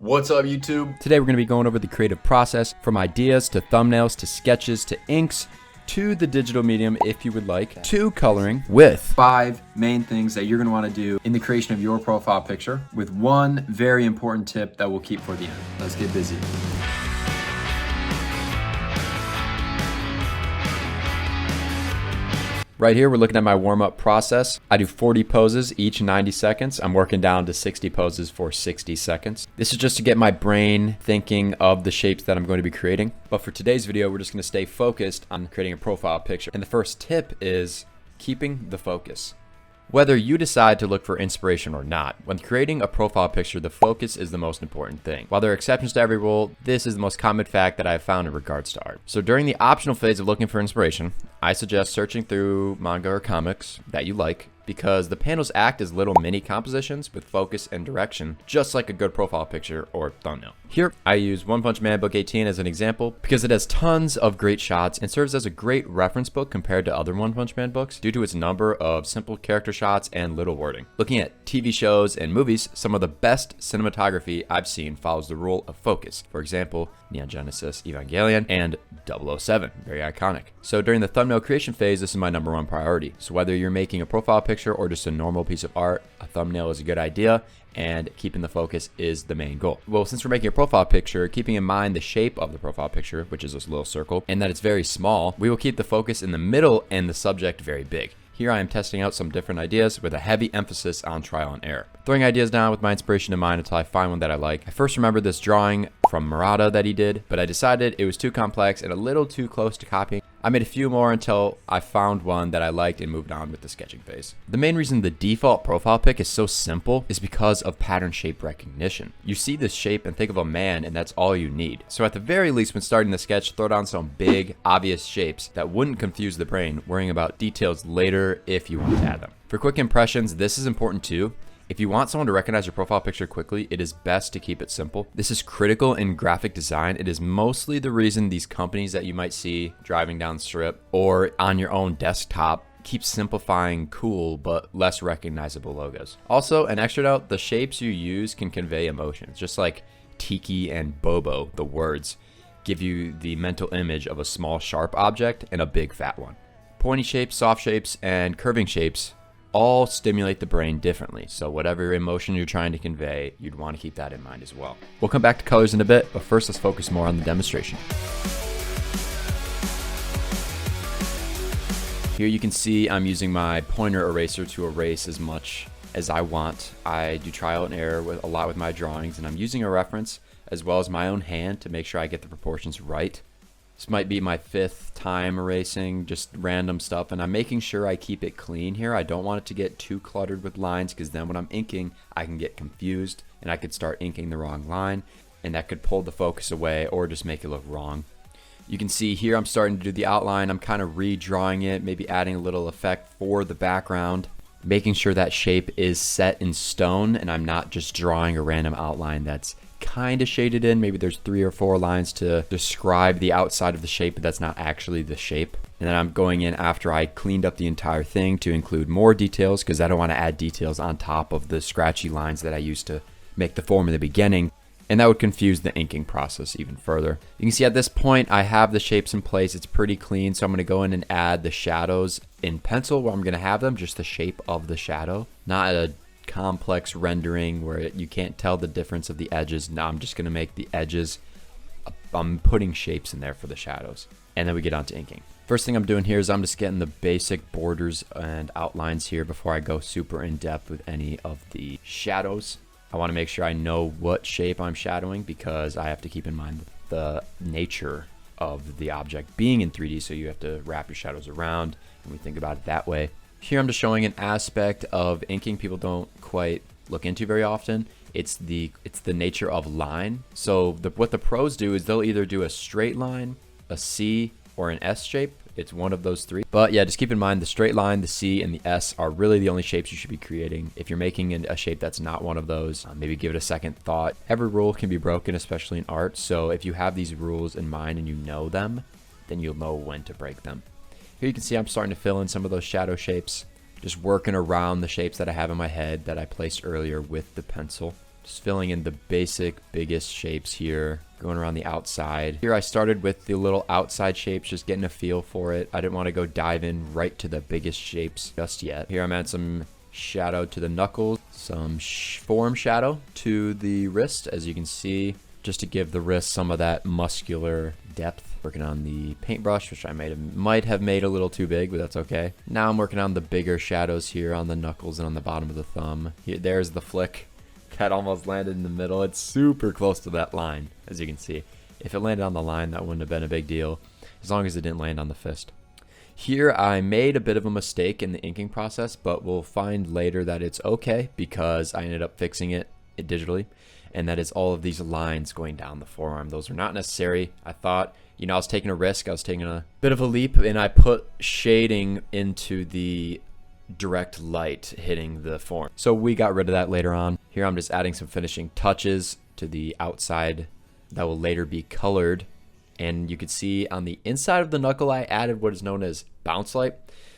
What's up, YouTube? Today we're going to be going over the creative process from ideas to thumbnails to sketches to inks to the digital medium, if you would like, to coloring with 5 main things that you're going to want to do in the creation of your profile picture, with one very important tip that we'll keep for the end. Let's get busy. Right here, we're looking at my warm-up process. I do 40 poses, each 90 seconds. I'm working down to 60 poses for 60 seconds. This is just to get my brain thinking of the shapes that I'm going to be creating. But for today's video, we're just going to stay focused on creating a profile picture. And the first tip is keeping the focus. Whether you decide to look for inspiration or not, when creating a profile picture, the focus is the most important thing. While there are exceptions to every rule, this is the most common fact that I have found in regards to art. So during the optional phase of looking for inspiration, I suggest searching through manga or comics that you like, because the panels act as little mini compositions with focus and direction, just like a good profile picture or thumbnail. Here, I use One Punch Man Book 18 as an example because it has tons of great shots and serves as a great reference book compared to other One Punch Man books due to its number of simple character shots and little wording. Looking at TV shows and movies, some of the best cinematography I've seen follows the rule of focus. For example, Neon Genesis Evangelion and 007, very iconic. So during the thumbnail creation phase, this is my #1 priority. So whether you're making a profile picture or just a normal piece of art, a thumbnail is a good idea, and keeping the focus is the main goal. Well, since we're making a profile picture, keeping in mind the shape of the profile picture, which is this little circle, and that it's very small, we will keep the focus in the middle and the subject very big. Here I am testing out some different ideas with a heavy emphasis on trial and error. Throwing ideas down with my inspiration in mind until I find one that I like. I first remembered this drawing from Murata that he did, but I decided it was too complex and a little too close to copying. I made a few more until I found one that I liked and moved on with the sketching phase. The main reason the default profile pic is so simple is because of pattern shape recognition. You see this shape and think of a man, and that's all you need. So at the very least, when starting the sketch, throw down some big, obvious shapes that wouldn't confuse the brain, worrying about details later if you want to add them. For quick impressions, this is important too. If you want someone to recognize your profile picture quickly, it is best to keep it simple. This is critical in graphic design. It is mostly the reason these companies that you might see driving down the strip or on your own desktop keep simplifying cool but less recognizable logos. Also, an extra note, the shapes you use can convey emotions, just like Tiki and Bobo, the words, give you the mental image of a small sharp object and a big fat one. Pointy shapes, soft shapes, and curving shapes all stimulate the brain differently. So whatever emotion you're trying to convey, you'd want to keep that in mind as well. We'll come back to colors in a bit, but first let's focus more on the demonstration. Here you can see I'm using my pointer eraser to erase as much as I want. I do trial and error a lot with my drawings, and I'm using a reference as well as my own hand to make sure I get the proportions right. This might be my 5th time erasing just random stuff, and I'm making sure I keep it clean here. I don't want it to get too cluttered with lines, because then when I'm inking, I can get confused and I could start inking the wrong line, and that could pull the focus away or just make it look wrong. You can see here I'm starting to do the outline. I'm kind of redrawing it, maybe adding a little effect for the background, making sure that shape is set in stone and I'm not just drawing a random outline that's kind of shaded in. Maybe there's 3 or 4 lines to describe the outside of the shape, but that's not actually the shape. And then I'm going in after I cleaned up the entire thing to include more details, because I don't want to add details on top of the scratchy lines that I used to make the form in the beginning, and that would confuse the inking process even further. You can see at this point I have the shapes in place. It's pretty clean, so I'm going to go in and add the shadows in pencil where I'm going to have them, just the shape of the shadow, not a complex rendering where you can't tell the difference of the edges. Now I'm just going to make the edges, I'm putting shapes in there for the shadows, and then we get on to inking. First thing I'm doing here is I'm just getting the basic borders and outlines here before I go super in depth with any of the shadows. I want to make sure I know what shape I'm shadowing, because I have to keep in mind the nature of the object being in 3D, so you have to wrap your shadows around, and we think about it that way. Here I'm just showing an aspect of inking people don't quite look into very often. It's the nature of line. So what the pros do is they'll either do a straight line, a C, or an S shape. It's one of those 3. But yeah, just keep in mind the straight line, the C, and the S are really the only shapes you should be creating. If you're making a shape that's not one of those, maybe give it a second thought. Every rule can be broken, especially in art. So if you have these rules in mind and you know them, then you'll know when to break them. Here you can see I'm starting to fill in some of those shadow shapes, just working around the shapes that I have in my head that I placed earlier with the pencil. Just filling in the basic, biggest shapes here, going around the outside. Here I started with the little outside shapes, just getting a feel for it. I didn't want to go dive in right to the biggest shapes just yet. Here I'm adding some shadow to the knuckles, some form shadow to the wrist, as you can see, just to give the wrist some of that muscular depth. Working on the paintbrush, which I might have made a little too big, but that's okay. Now I'm working on the bigger shadows here on the knuckles and on the bottom of the thumb. Here, there's the flick. That almost landed in the middle. It's super close to that line, as you can see. If it landed on the line, that wouldn't have been a big deal, as long as it didn't land on the fist. Here, I made a bit of a mistake in the inking process, but we'll find later that it's okay because I ended up fixing it digitally, and that is all of these lines going down the forearm. Those are not necessary. I thought, you know, I was taking a risk. I was taking a bit of a leap, and I put shading into the direct light hitting the form. So we got rid of that later on. Here I'm just adding some finishing touches to the outside that will later be colored. And you can see on the inside of the knuckle, I added what is known as bounce light.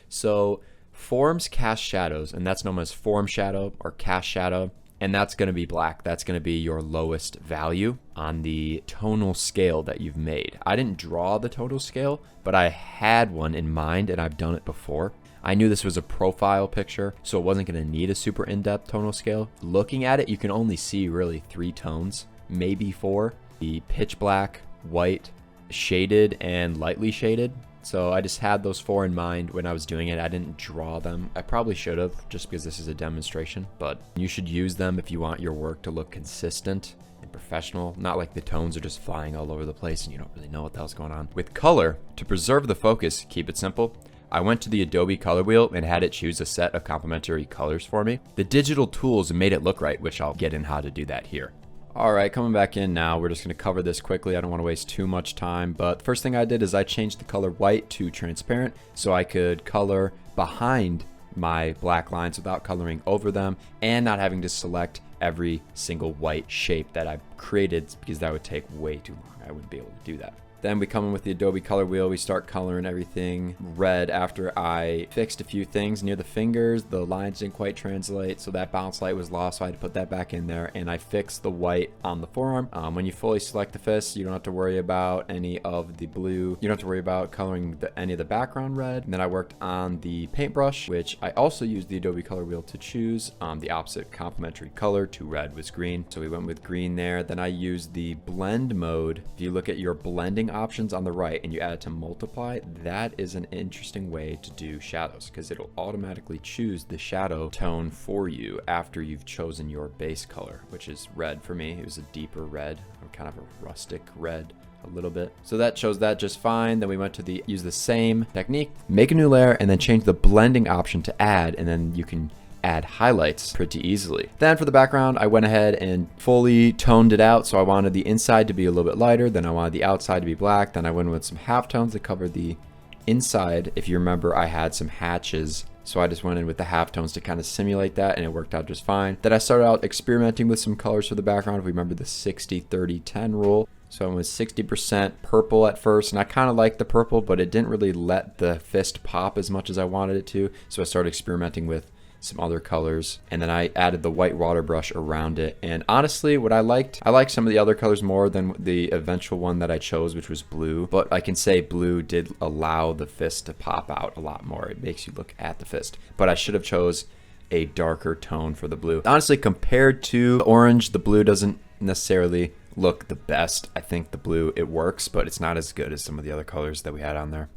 So forms cast shadows, and that's known as form shadow or cast shadow. And that's going to be black. That's going to be your lowest value on the tonal scale that you've made. I didn't draw the tonal scale, but I had one in mind, and I've done it before. I knew this was a profile picture, so it wasn't going to need a super in-depth tonal scale. Looking at it, you can only see really 3 tones, maybe 4. The pitch black, white, shaded, and lightly shaded. So I just had those 4 in mind when I was doing it. I didn't draw them. I probably should have, just because this is a demonstration, but you should use them if you want your work to look consistent and professional, not like the tones are just flying all over the place and you don't really know what the hell's going on. With color, to preserve the focus, keep it simple, I went to the Adobe Color Wheel and had it choose a set of complementary colors for me. The digital tools made it look right, which I'll get in how to do that here. All right, coming back in now, we're just gonna cover this quickly. I don't wanna waste too much time, but the first thing I did is I changed the color white to transparent so I could color behind my black lines without coloring over them and not having to select every single white shape that I created, because that would take way too long. I wouldn't be able to do that. Then we come in with the Adobe Color Wheel. We start coloring everything red after I fixed a few things near the fingers. The lines didn't quite translate, so that bounce light was lost, so I had to put that back in there. And I fixed the white on the forearm. When you fully select the fist, you don't have to worry about any of the blue. You don't have to worry about coloring any of the background red. And then I worked on the paintbrush, which I also used the Adobe Color Wheel to choose the opposite complementary color. To red was green, so we went with green there. Then I used the blend mode. If you look at your blending options on the right and you add it to multiply, that is an interesting way to do shadows, because it'll automatically choose the shadow tone for you after you've chosen your base color, which is red for me. It was a deeper red, or kind of a rustic red a little bit. So that chose that just fine. Then we went to use the same technique, make a new layer, and then change the blending option to add, and then you can add highlights pretty easily. Then for the background, I went ahead and fully toned it out. So I wanted the inside to be a little bit lighter, then I wanted the outside to be black, then I went with some halftones to cover the inside. If you remember, I had some hatches, so I just went in with the halftones to kind of simulate that, and it worked out just fine. Then I started out experimenting with some colors for the background. If we remember the 60-30-10 rule. So I went with 60% purple at first, and I kind of liked the purple, but it didn't really let the fist pop as much as I wanted it to. So I started experimenting with some other colors, and then I added the white water brush around it. And honestly, what I liked some of the other colors more than the eventual one that I chose, which was blue. But I can say blue did allow the fist to pop out a lot more. It makes you look at the fist. But I should have chose a darker tone for the blue. Honestly, compared to orange, the blue doesn't necessarily look the best. I think the blue, it works, but it's not as good as some of the other colors that we had on there.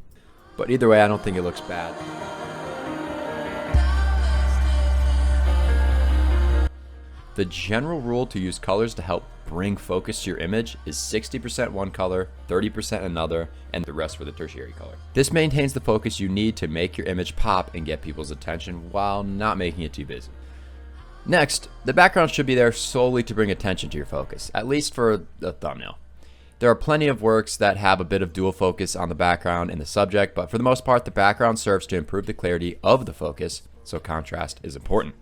But either way, I don't think it looks bad. The general rule to use colors to help bring focus to your image is 60% one color, 30% another, and the rest for the tertiary color. This maintains the focus you need to make your image pop and get people's attention while not making it too busy. Next, the background should be there solely to bring attention to your focus, at least for the thumbnail. There are plenty of works that have a bit of dual focus on the background and the subject, but for the most part, the background serves to improve the clarity of the focus, so contrast is important.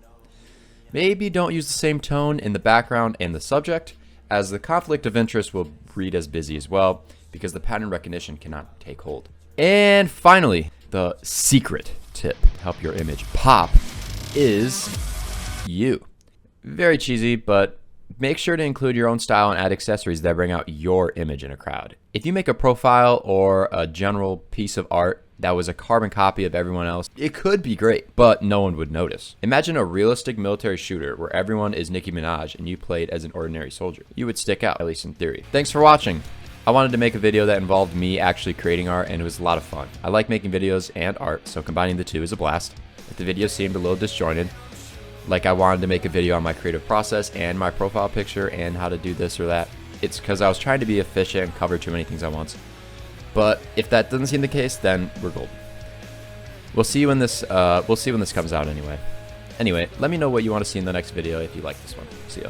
Maybe don't use the same tone in the background and the subject, as the conflict of interest will read as busy as well, because the pattern recognition cannot take hold. And finally, the secret tip to help your image pop is you. Very cheesy, but Make sure to include your own style and add accessories that bring out your image in a crowd. If you make a profile or a general piece of art that was a carbon copy of everyone else, it could be great, but no one would notice. Imagine a realistic military shooter where everyone is Nicki Minaj and you played as an ordinary soldier. You would stick out, at least in theory. Thanks for watching. I wanted to make a video that involved me actually creating art, and it was a lot of fun. I like making videos and art, so combining the two is a blast. If the video seemed a little disjointed, like I wanted to make a video on my creative process and my profile picture and how to do this or that, it's because I was trying to be efficient and cover too many things at once. But if that doesn't seem the case, then we're golden. We'll see when this comes out anyway. Anyway, let me know what you want to see in the next video if you like this one. See ya.